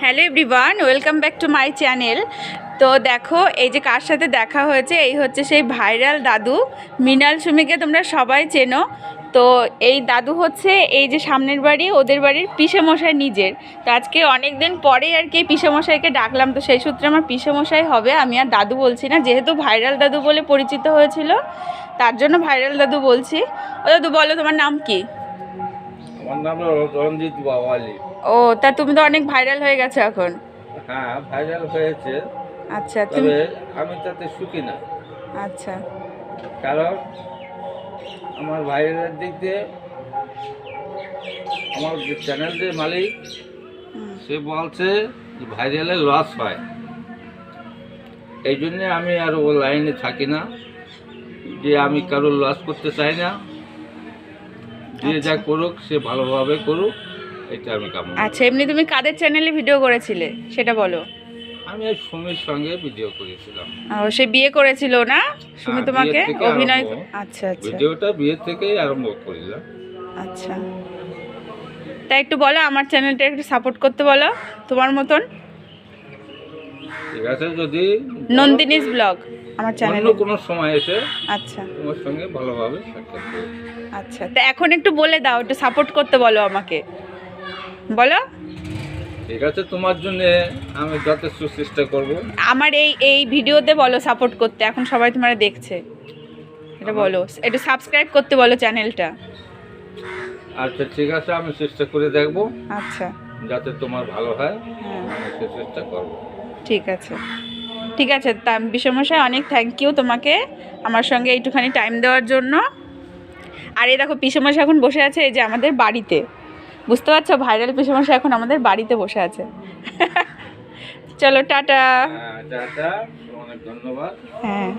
Hello everyone, welcome back to my channel. তো দেখো এই যে কার সাথে দেখা হয়েছে, এই হচ্ছে সেই ভাইরাল দাদু মৃণাল সুমিকে তোমরা সবাই চেনো। তো এই দাদু হচ্ছে এই যে সামনের বাড়ি ওদের বাড়ির পিসেমশাই নিজের। তো আজকে অনেক দিন পরেই আর কি পিসেমশাইকে ডাকলাম, তো সেই সূত্রে আমার পিসেমশাই হবে, আমি আর দাদু বলছি না, যেহেতু ভাইরাল দাদু বলে পরিচিত হয়েছিল তার জন্য ভাইরাল দাদু বলছি। ও দাদু বলো তোমার নাম কি? আমার নাম রঞ্জিত বাওয়ালি। ও তা তুমি তো অনেক ভাইরাল হয়ে গেছো এখন। হ্যাঁ, ভাইরাল হয়েছে, আচ্ছা তুমি তবে আমি তাতে সুখী না। আচ্ছা কারণ আমার ভাইরালের দিক দিয়ে আমার যে চ্যানেলের মালিক সে বলছে যে ভাইরালের লস হয়, এই জন্যে আমি আর ও লাইনে থাকি না, যে আমি কারোর লস করতে চাই না। যে যা করুক সে ভালোভাবে করুক, এটা আমি কামনা করি। আচ্ছা, এমনি তুমি কাদের চ্যানেলে ভিডিও করেছিলে সেটা বলো। আমি এই সুমির সঙ্গে ভিডিও করেছিলাম। ও সে বিয়ে করেছিল না সুমি হ্যাঁ, তোমাকে বিয়ের থেকে অভিনয় আরম্ভ। আচ্ছা আচ্ছা ভিডিওটা বিয়ের থেকেই আরম্ভ করিলাম। আচ্ছা, তাই একটু বলো আমার চ্যানেলটা একটু সাপোর্ট করতে বলো তোমার মতন। ঠিক আছে, যদি নন্দিনীস ব্লগ আমার অন্য চ্যানেলে। কোনো সময় এসে আচ্ছা তোমার সঙ্গে ভালোভাবে সাক্ষাৎ করব। আচ্ছা, তা এখন একটু বলে দাও, একটু সাপোর্ট করতে বলো আমাকে, বলো। ঠিক আছে, তোমার জন্য আমি যথেষ্ট চেষ্টা করব। আমার এই এই ভিডিওতে বলো সাপোর্ট করতে, এখন সবাই তোমার দেখছে, এটা বলো, একটু সাবস্ক্রাইব করতে বলো চ্যানেলটা। আচ্ছা ঠিক আছে, আমি চেষ্টা করে দেখব আচ্ছা যাতে তোমার ভালো হয়, হ্যাঁ আমি সে চেষ্টা করব। ঠিক আছে ঠিক আছে, তা বিষমশাই অনেক থ্যাংক ইউ তোমাকে আমার সঙ্গে একটুখানি টাইম দেওয়ার জন্য। আর এই দেখো পিসেমশাই এখন বসে আছে এই যে আমাদের বাড়িতে, বুঝতে পারছো, ভাইরাল পিসেমশাই এখন আমাদের বাড়িতে বসে আছে। চলো টাটা। টাটা, অনেক ধন্যবাদ। হ্যাঁ।